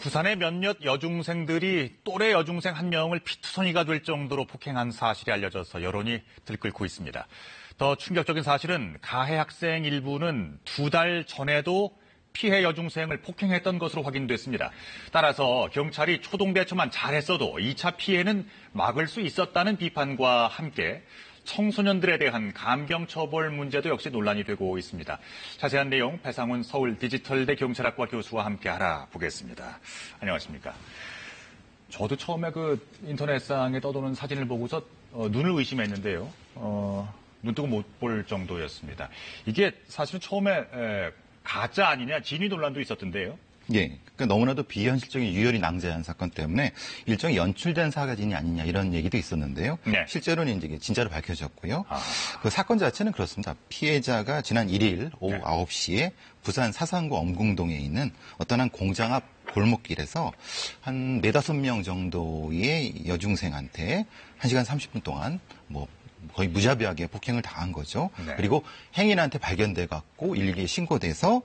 부산의 몇몇 여중생들이 또래 여중생 한 명을 피투성이가 될 정도로 폭행한 사실이 알려져서 여론이 들끓고 있습니다. 더 충격적인 사실은 가해 학생 일부는 2달 전에도 피해 여중생을 폭행했던 것으로 확인됐습니다. 따라서 경찰이 초동 대처만 잘했어도 2차 피해는 막을 수 있었다는 비판과 함께 청소년들에 대한 감경 처벌 문제도 역시 논란이 되고 있습니다. 자세한 내용 배상훈 서울 디지털대 경찰학과 교수와 함께 알아보겠습니다. 안녕하십니까. 저도 처음에 그 인터넷상에 떠도는 사진을 보고서 눈을 의심했는데요. 눈 뜨고 못 볼 정도였습니다. 이게 사실은 처음에 가짜 아니냐 진위 논란도 있었던데요. 예, 그러니까 너무나도 비현실적인 유혈이 낭자한 사건 때문에 일종의 연출된 사진이 아니냐 이런 얘기도 있었는데요. 네. 실제로는 이제 진짜로 밝혀졌고요. 그 사건 자체는 그렇습니다. 피해자가 지난 1일 오후 9시에 부산 사상구 엄궁동에 있는 어떤 한 공장 앞 골목길에서 한 4-5명 정도의 여중생한테 1시간 30분 동안 거의 무자비하게 폭행을 당한 거죠. 네. 그리고 행인한테 발견돼 갖고 112에 신고돼서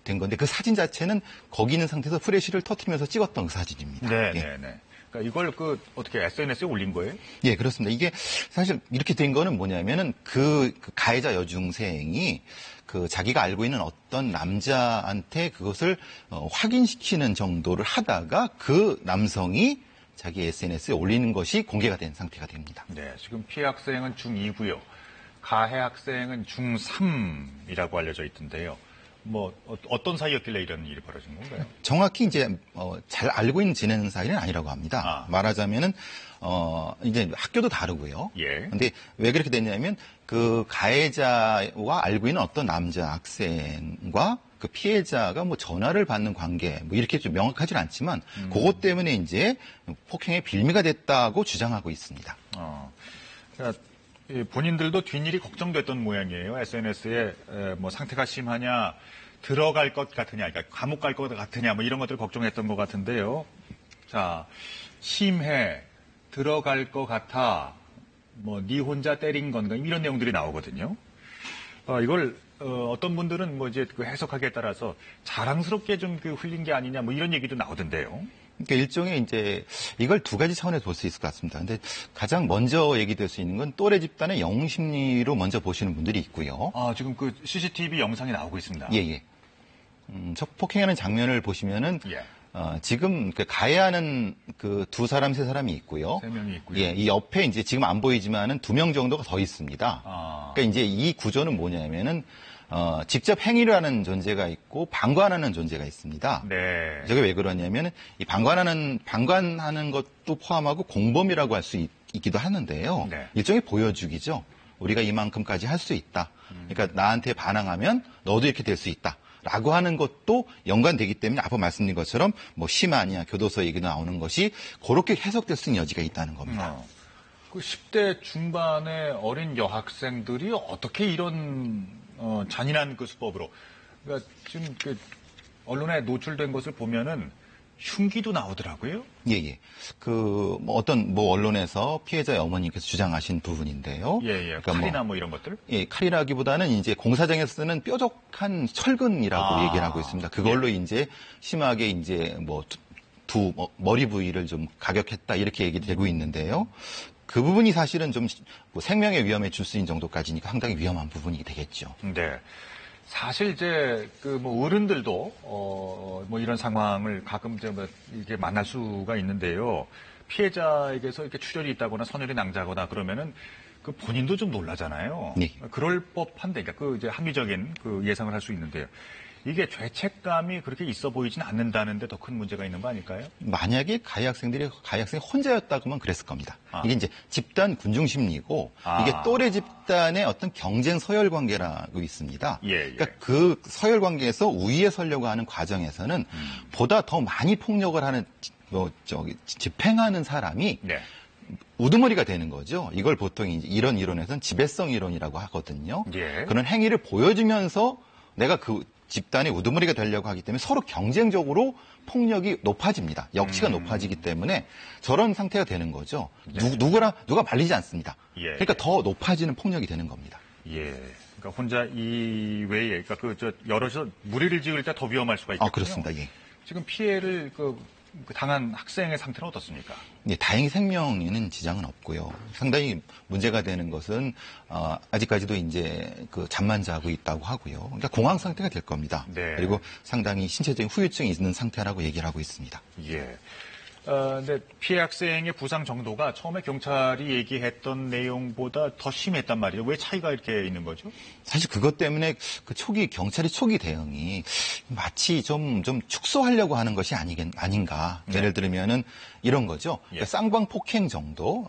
된 건데 그 사진 자체는 거기 있는 상태에서 프레시를 터뜨리면서 찍었던 그 사진입니다. 네, 예. 네, 네. 그러니까 이걸 어떻게 SNS에 올린 거예요? 예, 그렇습니다. 이게 사실 이렇게 된 거는 뭐냐면은 그 가해자 여중생이 자기가 알고 있는 어떤 남자한테 그것을 확인시키는 정도를 하다가 그 남성이 자기 SNS에 올리는 것이 공개가 된 상태가 됩니다. 네, 지금 피해 학생은 중2고요. 가해 학생은 중3이라고 알려져 있던데요. 어떤 사이였길래 이런 일이 벌어진 건가요? 정확히 이제, 잘 알고 있는 지내는 사이는 아니라고 합니다. 말하자면은, 이제 학교도 다르고요. 예. 근데 왜 그렇게 됐냐면, 그 가해자와 알고 있는 어떤 남자 학생과 그 피해자가 전화를 받는 관계, 이렇게 좀 명확하진 않지만, 그것 때문에 이제 폭행의 빌미가 됐다고 주장하고 있습니다. 그러니까 본인들도 뒷일이 걱정됐던 모양이에요. SNS에 상태가 심하냐, 들어갈 것 같으냐, 그러니까 감옥 갈 것 같으냐, 이런 것들을 걱정했던 것 같은데요. 자, 심해, 들어갈 것 같아, 네 혼자 때린 건가, 이런 내용들이 나오거든요. 이걸 어떤 분들은 이제 그 해석하기에 따라서 자랑스럽게 좀 흘린 게 아니냐, 이런 얘기도 나오던데요. 그러니까 일종의 이제 이걸 두 가지 차원에서 볼 수 있을 것 같습니다. 근데 가장 먼저 얘기될 수 있는 건 또래 집단의 영웅 심리로 먼저 보시는 분들이 있고요. 지금 그 CCTV 영상이 나오고 있습니다. 예. 저 폭행하는 장면을 보시면은 지금 가해하는 그 2사람, 3사람이 있고요. 3명이 있고요. 예, 이 옆에 이제 지금 안 보이지만은 2명 정도가 더 있습니다. 그러니까 이제 이 구조는 뭐냐면은 직접 행위를 하는 존재가 있고 방관하는 존재가 있습니다. 네. 저게 왜 그러냐면 이 방관하는 것도 포함하고 공범이라고 할 수 있기도 하는데요. 네. 일종의 보여주기죠. 우리가 이만큼까지 할 수 있다. 그러니까 나한테 반항하면 너도 이렇게 될 수 있다. 라고 하는 것도 연관되기 때문에 앞서 말씀드린 것처럼 심하냐 교도소 얘기도 나오는 것이 그렇게 해석될 수 있는 여지가 있다는 겁니다. 그 10대 중반의 어린 여학생들이 어떻게 이런 잔인한 그 수법으로, 그러니까 지금 언론에 노출된 것을 보면은 흉기도 나오더라고요. 예. 어떤 언론에서 피해자의 어머니께서 주장하신 부분인데요. 예. 그러니까 칼이나 이런 것들? 예, 칼이라기보다는 이제 공사장에서 쓰는 뾰족한 철근이라고 얘기를 하고 있습니다. 그걸로 이제 심하게 이제 머리 부위를 좀 가격했다 이렇게 얘기되고 있는데요. 그 부분이 사실은 좀 생명의 위험에 줄 수 있는 정도까지니까 상당히 위험한 부분이 되겠죠. 네. 사실 이제 어른들도 이런 상황을 가끔 이제 이게 만날 수가 있는데요. 피해자에게서 이렇게 출혈이 있다거나 선혈이 낭자거나 그러면은 그 본인도 좀 놀라잖아요. 네. 그럴 법한데, 그러니까 이제 합리적인 예상을 할 수 있는데요. 이게 죄책감이 그렇게 있어 보이진 않는다는데 더 큰 문제가 있는 거 아닐까요? 만약에 가해 학생이 혼자였다고만 그랬을 겁니다. 이게 이제 집단 군중 심리고 이게 또래 집단의 어떤 경쟁 서열 관계라고 있습니다. 예. 그러니까 그 서열 관계에서 우위에 서려고 하는 과정에서는 보다 더 많이 폭력을 하는 집행하는 사람이 우두머리가 되는 거죠. 이걸 보통 이제 이런 이론에서는 지배성 이론이라고 하거든요. 예. 그런 행위를 보여주면서 내가 그 집단의 우두머리가 되려고 하기 때문에 서로 경쟁적으로 폭력이 높아집니다. 역치가 높아지기 때문에 저런 상태가 되는 거죠. 누가 말리지 않습니다. 그러니까 더 높아지는 폭력이 되는 겁니다. 예. 그러니까 혼자 이외에, 그러니까 여럿이서 무리를 지을 때 더 위험할 수가 있겠군요. 그렇습니다. 예. 지금 피해를 당한 학생의 상태는 어떻습니까? 네, 다행히 생명에는 지장은 없고요. 상당히 문제가 되는 것은 아직까지도 이제 그 잠만 자고 있다고 하고요. 그러니까 공황 상태가 될 겁니다. 네. 그리고 상당히 신체적인 후유증이 있는 상태라고 얘기를 하고 있습니다. 예. 근데 피해 학생의 부상 정도가 처음에 경찰이 얘기했던 내용보다 더 심했단 말이에요. 왜 차이가 이렇게 있는 거죠? 사실 그것 때문에 그 경찰의 초기 대응이 마치 좀 축소하려고 하는 것이 아닌가. 네. 예를 들면은 이런 거죠. 예. 그러니까 쌍방 폭행 정도,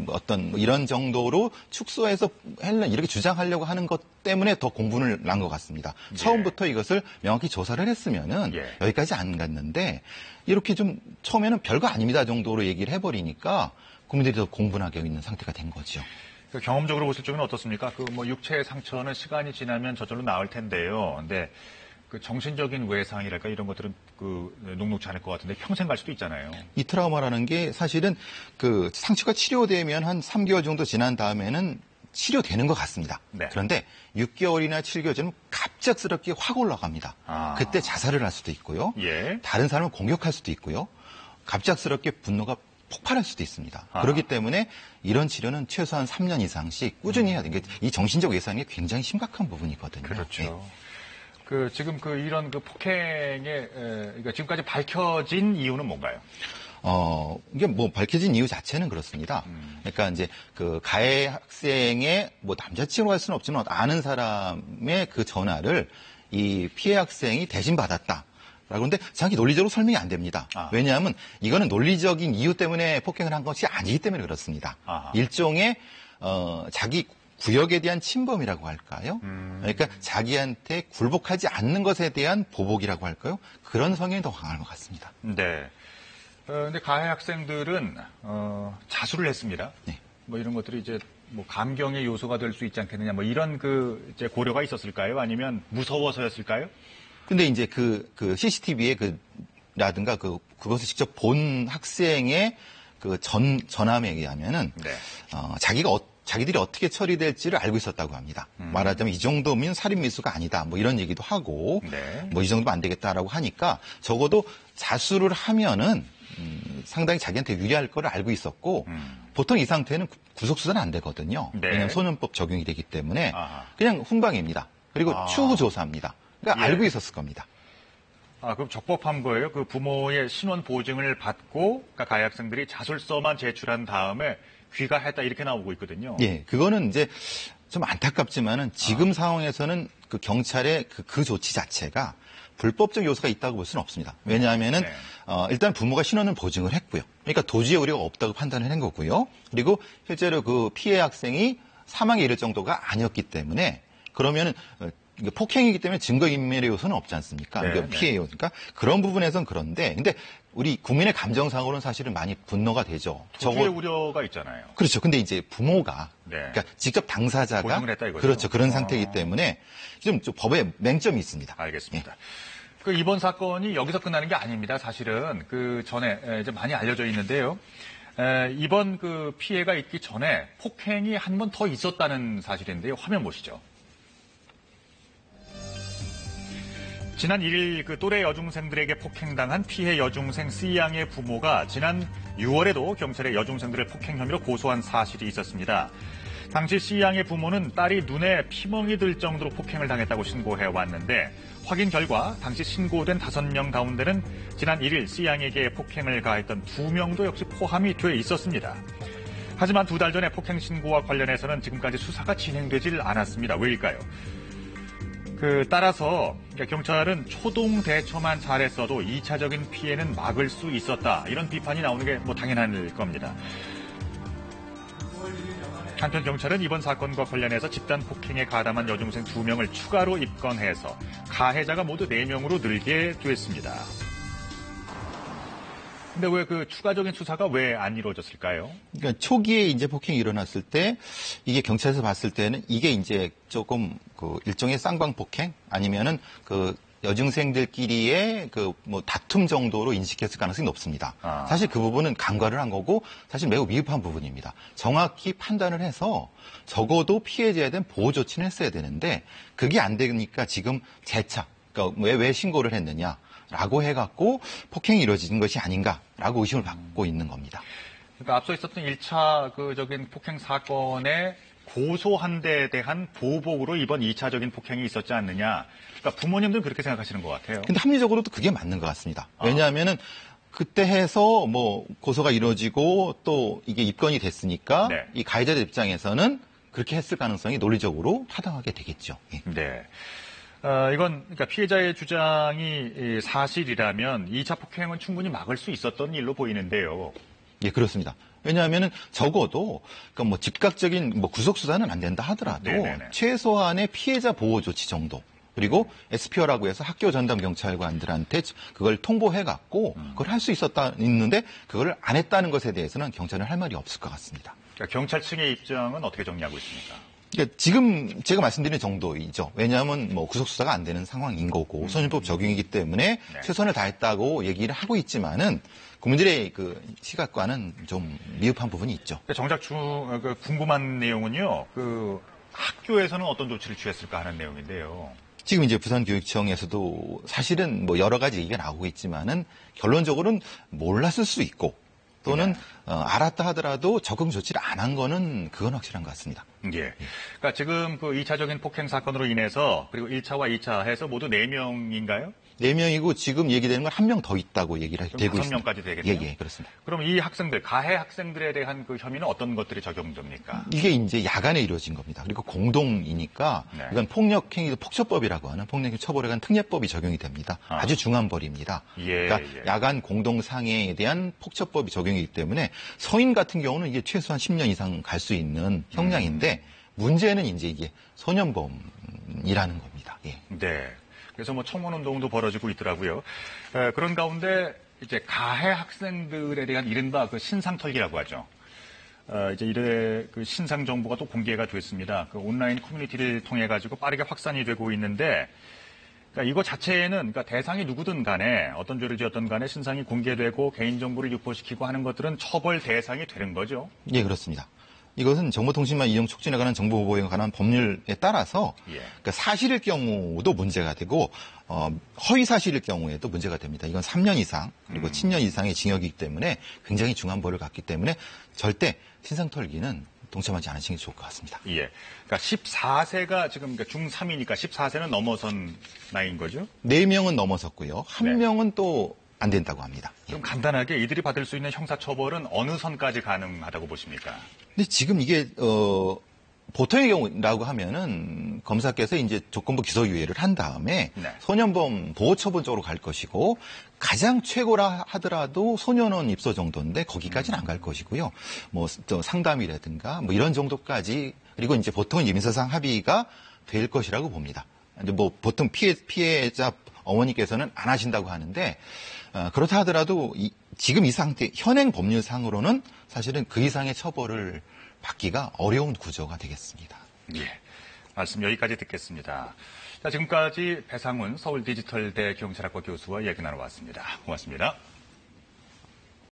어떤 이런 정도로 축소해서 이렇게 주장하려고 하는 것 때문에 더 공분을 난 것 같습니다. 예. 처음부터 이것을 명확히 조사를 했으면은 예. 여기까지 안 갔는데 이렇게 좀 처음에는 별거 아닙니다 정도로 얘기를 해버리니까 국민들이 더 공분하게 있는 상태가 된 거죠. 경험적으로 보실 적은 어떻습니까? 육체의 상처는 시간이 지나면 저절로 나을 텐데요. 근데 그 정신적인 외상이랄까 이런 것들은 녹록지 않을 것 같은데 평생 갈 수도 있잖아요. 이 트라우마라는 게 사실은 그 상처가 치료되면 한 3개월 정도 지난 다음에는 치료되는 것 같습니다. 네. 그런데 6개월이나 7개월 전은 갑작스럽게 확 올라갑니다. 그때 자살을 할 수도 있고요. 예. 다른 사람을 공격할 수도 있고요. 갑작스럽게 분노가 폭발할 수도 있습니다. 그렇기 때문에 이런 치료는 최소한 3년 이상씩 꾸준히 해야 되는 게 이 정신적 외상이 굉장히 심각한 부분이거든요. 그렇죠. 네. 지금 이런 폭행의 그러니까 지금까지 밝혀진 이유는 뭔가요? 이게 밝혀진 이유 자체는 그렇습니다. 그러니까 이제 그 가해 학생의 남자친구로 할 수는 없지만 아는 사람의 그 전화를 이 피해 학생이 대신 받았다. 그런데 정확히 논리적으로 설명이 안 됩니다. 왜냐하면 이거는 논리적인 이유 때문에 폭행을 한 것이 아니기 때문에 그렇습니다. 일종의 자기 구역에 대한 침범이라고 할까요? 그러니까 자기한테 굴복하지 않는 것에 대한 보복이라고 할까요? 그런 성향이 더 강한 것 같습니다. 네. 근데 가해 학생들은 자수를 했습니다. 네. 이런 것들이 이제 감경의 요소가 될 수 있지 않겠느냐, 이런 이제 고려가 있었을까요? 아니면 무서워서였을까요? 근데 이제 그 CCTV에 라든가 그것을 직접 본 학생의 전함에 의하면은 네. 자기들이 어떻게 처리될지를 알고 있었다고 합니다. 말하자면 이 정도면 살인 미수가 아니다. 이런 얘기도 하고 네. 이 정도면 안 되겠다라고 하니까 적어도 자수를 하면은 상당히 자기한테 유리할 거를 알고 있었고 보통 이 상태는 구속수사는 안 되거든요. 네. 왜냐하면 소년법 적용이 되기 때문에 그냥 훈방입니다. 그리고 추후 조사입니다. 그러니까 예. 알고 있었을 겁니다. 그럼 적법한 거예요? 부모의 신원 보증을 받고, 그러니까 가해 학생들이 자술서만 제출한 다음에 귀가했다 이렇게 나오고 있거든요. 예, 그거는 이제 좀 안타깝지만은 지금 상황에서는 그 경찰의 그 조치 자체가 불법적 요소가 있다고 볼 수는 없습니다. 왜냐하면은 네. 일단 부모가 신원을 보증을 했고요. 그러니까 도주의 우려가 없다고 판단을 한 거고요. 그리고 실제로 그 피해 학생이 사망에 이를 정도가 아니었기 때문에 그러면은 이게 폭행이기 때문에 증거인멸의 요소는 없지 않습니까? 네, 그러니까 피해 요소. 그러니까 그런 부분에선 그런데, 근데 우리 국민의 감정상으로는 사실은 많이 분노가 되죠. 도주의 우려가 있잖아요. 그렇죠. 근데 이제 부모가, 네. 그러니까 직접 당사자가 보증을 했다 이거죠. 그렇죠. 그런 상태이기 때문에 좀 법에 맹점이 있습니다. 알겠습니다. 예. 이번 사건이 여기서 끝나는 게 아닙니다. 사실은 전에 이제 많이 알려져 있는데요. 이번 피해가 있기 전에 폭행이 한 번 더 있었다는 사실인데요. 화면 보시죠. 지난 1일 또래 여중생들에게 폭행당한 피해 여중생 C양의 부모가 지난 6월에도 경찰에 여중생들을 폭행 혐의로 고소한 사실이 있었습니다. 당시 C양의 부모는 딸이 눈에 피멍이 들 정도로 폭행을 당했다고 신고해 왔는데 확인 결과 당시 신고된 5명 가운데는 지난 1일 C양에게 폭행을 가했던 2명도 역시 포함이 돼 있었습니다. 하지만 2달 전에 폭행 신고와 관련해서는 지금까지 수사가 진행되질 않았습니다. 왜일까요? 따라서 경찰은 초동 대처만 잘했어도 2차적인 피해는 막을 수 있었다. 이런 비판이 나오는 게 당연할 겁니다. 한편 경찰은 이번 사건과 관련해서 집단 폭행에 가담한 여중생 2명을 추가로 입건해서 가해자가 모두 4명으로 늘게 됐습니다. 근데 왜 추가적인 수사가 왜 안 이루어졌을까요? 그러니까 초기에 이제 폭행이 일어났을 때 이게 경찰에서 봤을 때는 이게 이제 조금 일종의 쌍방 폭행 아니면은 여중생들끼리의 다툼 정도로 인식했을 가능성이 높습니다. 사실 그 부분은 간과를 한 거고 사실 매우 미흡한 부분입니다. 정확히 판단을 해서 적어도 피해자에 대한 보호 조치는 했어야 되는데 그게 안 되니까 지금 재차 그러니까 왜 신고를 했느냐라고 해갖고 폭행이 이루어진 것이 아닌가라고 의심을 받고 있는 겁니다. 그러니까 앞서 있었던 1차적인 폭행 사건에 고소한 데에 대한 보복으로 이번 2차적인 폭행이 있었지 않느냐. 그러니까 부모님들은 그렇게 생각하시는 것 같아요. 근데 합리적으로도 그게 맞는 것 같습니다. 왜냐하면은 그때 해서 뭐 고소가 이루어지고 또 이게 입건이 됐으니까 네. 이 가해자들 입장에서는 그렇게 했을 가능성이 논리적으로 타당하게 되겠죠. 예. 네. 이건 그러니까 피해자의 주장이 사실이라면 2차 폭행은 충분히 막을 수 있었던 일로 보이는데요. 예, 그렇습니다. 왜냐하면은 적어도 그러니까 뭐 즉각적인 뭐 구속 수사는 안 된다 하더라도 네네네. 최소한의 피해자 보호 조치 정도. 그리고 SPO라고 해서 학교 전담 경찰관들한테 그걸 통보해갖고 그걸 할 수 있는데 그걸 안 했다는 것에 대해서는 경찰은 할 말이 없을 것 같습니다. 그러니까 경찰 측의 입장은 어떻게 정리하고 있습니까? 그러니까 지금 제가 말씀드린 정도이죠. 왜냐하면 뭐 구속 수사가 안 되는 상황인 거고 소년법 적용이기 때문에 네. 최선을 다했다고 얘기를 하고 있지만은 국민들의 그 시각과는 좀 미흡한 부분이 있죠. 정작 궁금한 내용은요. 학교에서는 어떤 조치를 취했을까 하는 내용인데요. 지금 이제 부산교육청에서도 사실은 뭐 여러 가지 얘기가 나오고 있지만은 결론적으로는 몰랐을 수 있고 또는 알았다 하더라도 적응 조치를 안 한 거는 그건 확실한 것 같습니다. 예. 그러니까 지금 그 2차적인 폭행 사건으로 인해서 그리고 1차와 2차 해서 모두 4명인가요? 4명이고 지금 얘기되는 건 1명 더 있다고 얘기를 되고 있습니다. 5명까지 되겠네요. 예, 그렇습니다. 그럼 이 학생들, 가해 학생들에 대한 그 혐의는 어떤 것들이 적용됩니까? 이게 이제 야간에 이루어진 겁니다. 그리고 공동이니까 네. 이건 폭력행위도 폭처법이라고 하는 폭력행 처벌에 관한 특례법이 적용이 됩니다. 아주 중한 벌입니다. 예, 그러니까 예. 야간 공동상해에 대한 폭처법이 적용이기 때문에 성인 같은 경우는 이게 최소한 10년 이상 갈 수 있는 형량인데 문제는 이제 이게 소년범이라는 겁니다. 예. 네. 그래서 뭐 청문 운동도 벌어지고 있더라고요. 그런 가운데 이제 가해 학생들에 대한 이른바 그 신상털기라고 하죠. 이제 그 신상 정보가 또 공개가 됐습니다. 그 온라인 커뮤니티를 통해 가지고 빠르게 확산이 되고 있는데, 그러니까 이거 자체에는 그러니까 대상이 누구든 간에 어떤 죄를 지었던 간에 신상이 공개되고 개인 정보를 유포시키고 하는 것들은 처벌 대상이 되는 거죠. 예, 그렇습니다. 이것은 정보통신망 이용 촉진에 관한 정보보호에 관한 법률에 따라서 예. 그러니까 사실일 경우도 문제가 되고 허위 사실일 경우에도 문제가 됩니다. 이건 3년 이상 그리고 10년 이상의 징역이기 때문에 굉장히 중한 벌을 갖기 때문에 절대 신상털기는 동참하지 않으시는 게 좋을 것 같습니다. 예. 그러니까 14세가 지금 그러니까 중3이니까 14세는 넘어선 나이인 거죠? 4명은 넘어섰고요. 1명은 또 안 된다고 합니다. 그럼 간단하게 이들이 받을 수 있는 형사처벌은 어느 선까지 가능하다고 보십니까? 근데 지금 이게 보통의 경우라고 하면은 검사께서 이제 조건부 기소유예를 한 다음에 네. 소년범 보호처분 쪽으로 갈 것이고 가장 최고라 하더라도 소년원 입소 정도인데 거기까지는 안 갈 것이고요. 뭐 또 상담이라든가 뭐 이런 정도까지 그리고 이제 보통은 민사상 합의가 될 것이라고 봅니다. 근데 뭐 보통 피해자 어머니께서는 안 하신다고 하는데 그렇다 하더라도 지금 이 상태 현행 법률상으로는 사실은 그 이상의 처벌을 받기가 어려운 구조가 되겠습니다. 예. 말씀 여기까지 듣겠습니다. 자, 지금까지 배상훈 서울디지털대 경찰학과 교수와 얘기 나눠봤습니다. 고맙습니다.